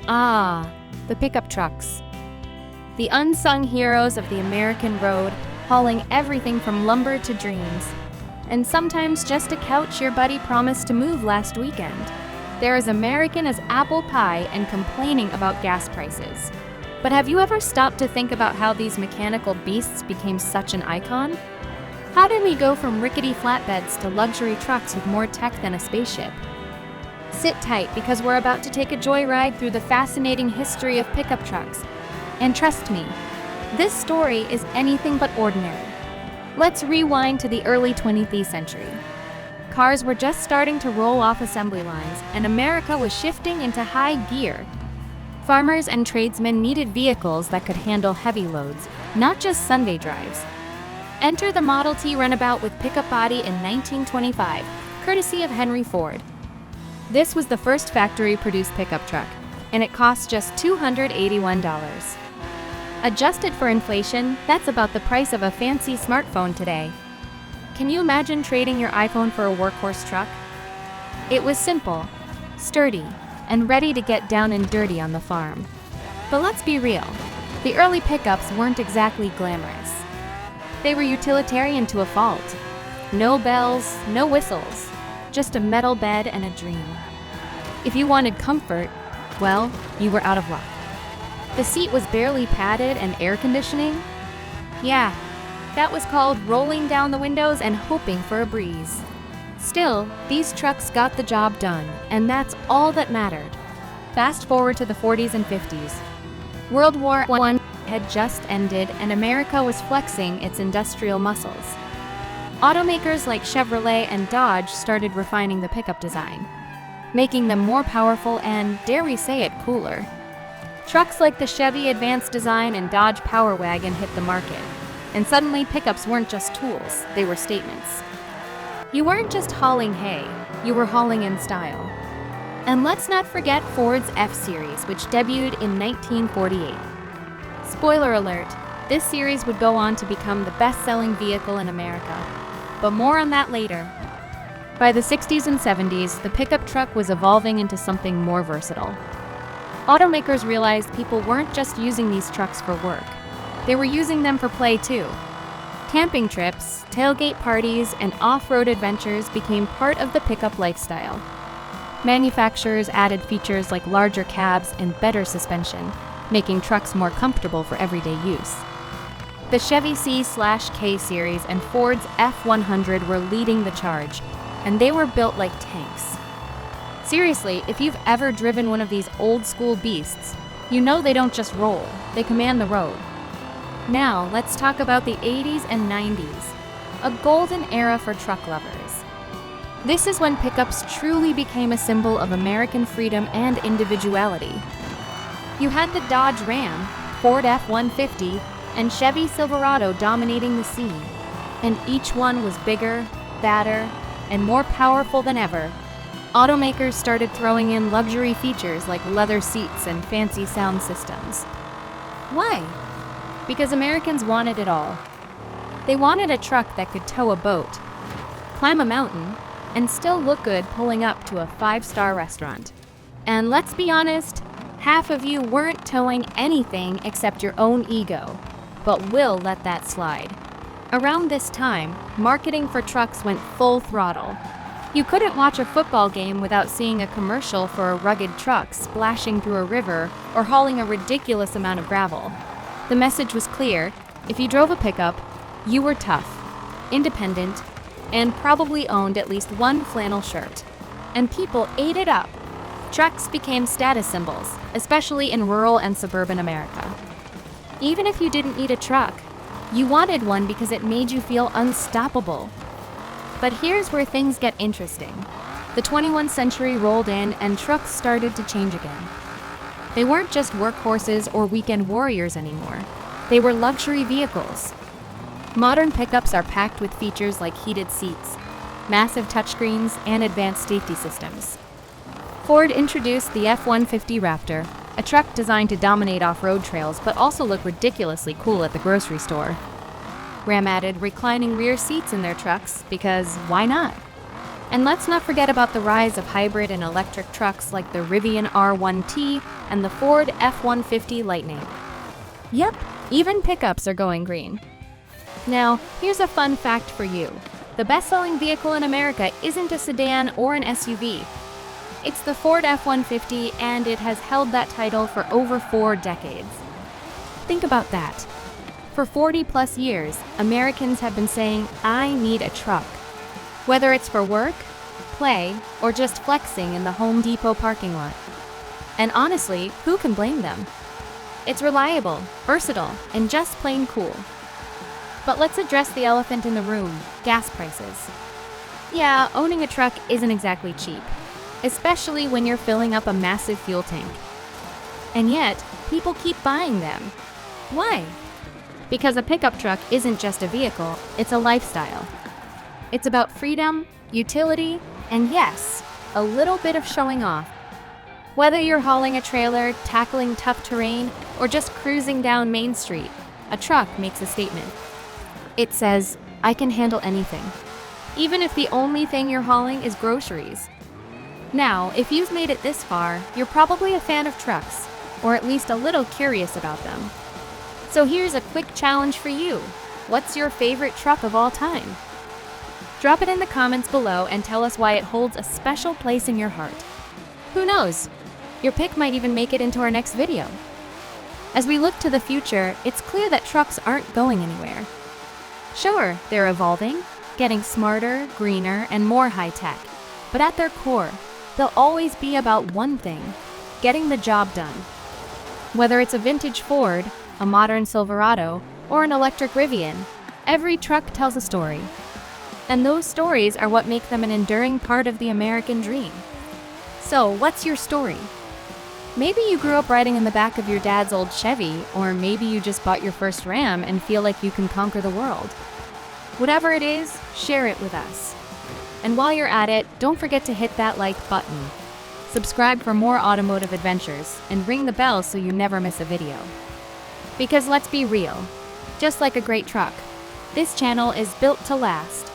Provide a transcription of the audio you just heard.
Ah, the pickup trucks. The unsung heroes of the American road, hauling everything from lumber to dreams. And sometimes just a couch your buddy promised to move last weekend. They're as American as apple pie and complaining about gas prices. But have you ever stopped to think about how these mechanical beasts became such an icon? How did we go from rickety flatbeds to luxury trucks with more tech than a spaceship? Sit tight because we're about to take a joyride through the fascinating history of pickup trucks. And trust me, this story is anything but ordinary. Let's rewind to the early 20th century. Cars were just starting to roll off assembly lines, and America was shifting into high gear. Farmers and tradesmen needed vehicles that could handle heavy loads, not just Sunday drives. Enter the Model T runabout with pickup body in 1925, courtesy of Henry Ford. This was the first factory-produced pickup truck, and it cost just $281. Adjusted for inflation, that's about the price of a fancy smartphone today. Can you imagine trading your iPhone for a workhorse truck? It was simple, sturdy, and ready to get down and dirty on the farm. But let's be real, the early pickups weren't exactly glamorous. They were utilitarian to a fault. No bells, no whistles, just a metal bed and a dream. If you wanted comfort, well, you were out of luck. The seat was barely padded and air conditioning. Yeah, that was called rolling down the windows and hoping for a breeze. Still, these trucks got the job done, and that's all that mattered. Fast forward to the 40s and 50s. World War I had just ended, and America was flexing its industrial muscles. Automakers like Chevrolet and Dodge started refining the pickup design, making them more powerful and, dare we say it, cooler. Trucks like the Chevy Advanced Design and Dodge Power Wagon hit the market, and suddenly pickups weren't just tools, they were statements. You weren't just hauling hay, you were hauling in style. And let's not forget Ford's F-Series, which debuted in 1948. Spoiler alert, this series would go on to become the best-selling vehicle in America. But more on that later. By the 60s and 70s, the pickup truck was evolving into something more versatile. Automakers realized people weren't just using these trucks for work. They were using them for play too. Camping trips, tailgate parties, and off-road adventures became part of the pickup lifestyle. Manufacturers added features like larger cabs and better suspension, making trucks more comfortable for everyday use. The Chevy C/K series and Ford's F-100 were leading the charge, and they were built like tanks. Seriously, if you've ever driven one of these old-school beasts, you know they don't just roll, they command the road. Now, let's talk about the 80s and 90s, a golden era for truck lovers. This is when pickups truly became a symbol of American freedom and individuality. You had the Dodge Ram, Ford F-150, and Chevy Silverado dominating the scene, and each one was bigger, badder, and more powerful than ever. Automakers started throwing in luxury features like leather seats and fancy sound systems. Why? Because Americans wanted it all. They wanted a truck that could tow a boat, climb a mountain, and still look good pulling up to a 5-star restaurant. And let's be honest, half of you weren't towing anything except your own ego, but we'll let that slide. Around this time, marketing for trucks went full throttle. You couldn't watch a football game without seeing a commercial for a rugged truck splashing through a river or hauling a ridiculous amount of gravel. The message was clear: if you drove a pickup, you were tough, independent, and probably owned at least one flannel shirt. And people ate it up. Trucks became status symbols, especially in rural and suburban America. Even if you didn't need a truck, you wanted one because it made you feel unstoppable. But here's where things get interesting. The 21st century rolled in and trucks started to change again. They weren't just workhorses or weekend warriors anymore. They were luxury vehicles. Modern pickups are packed with features like heated seats, massive touchscreens, and advanced safety systems. Ford introduced the F-150 Raptor, a truck designed to dominate off-road trails but also look ridiculously cool at the grocery store. Ram added reclining rear seats in their trucks because why not? And let's not forget about the rise of hybrid and electric trucks like the Rivian R1T and the Ford F-150 Lightning. Yep, even pickups are going green. Now, here's a fun fact for you. The best-selling vehicle in America isn't a sedan or an SUV. It's the Ford F-150, and it has held that title for over 4 decades. Think about that. For 40-plus years, Americans have been saying, "I need a truck." Whether it's for work, play, or just flexing in the Home Depot parking lot. And honestly, who can blame them? It's reliable, versatile, and just plain cool. But let's address the elephant in the room, gas prices. Yeah, owning a truck isn't exactly cheap, especially when you're filling up a massive fuel tank. And yet, people keep buying them. Why? Because a pickup truck isn't just a vehicle, it's a lifestyle. It's about freedom, utility, and yes, a little bit of showing off. Whether you're hauling a trailer, tackling tough terrain, or just cruising down Main Street, a truck makes a statement. It says, "I can handle anything," even if the only thing you're hauling is groceries. Now, if you've made it this far, you're probably a fan of trucks, or at least a little curious about them. So here's a quick challenge for you. What's your favorite truck of all time? Drop it in the comments below and tell us why it holds a special place in your heart. Who knows? Your pick might even make it into our next video. As we look to the future, it's clear that trucks aren't going anywhere. Sure, they're evolving, getting smarter, greener, and more high-tech. But at their core, they'll always be about one thing: getting the job done. Whether it's a vintage Ford, a modern Silverado, or an electric Rivian, every truck tells a story. And those stories are what make them an enduring part of the American dream. So, what's your story? Maybe you grew up riding in the back of your dad's old Chevy, or maybe you just bought your first Ram and feel like you can conquer the world. Whatever it is, share it with us. And while you're at it, don't forget to hit that like button. Subscribe for more automotive adventures, and ring the bell so you never miss a video. Because let's be real, just like a great truck, this channel is built to last.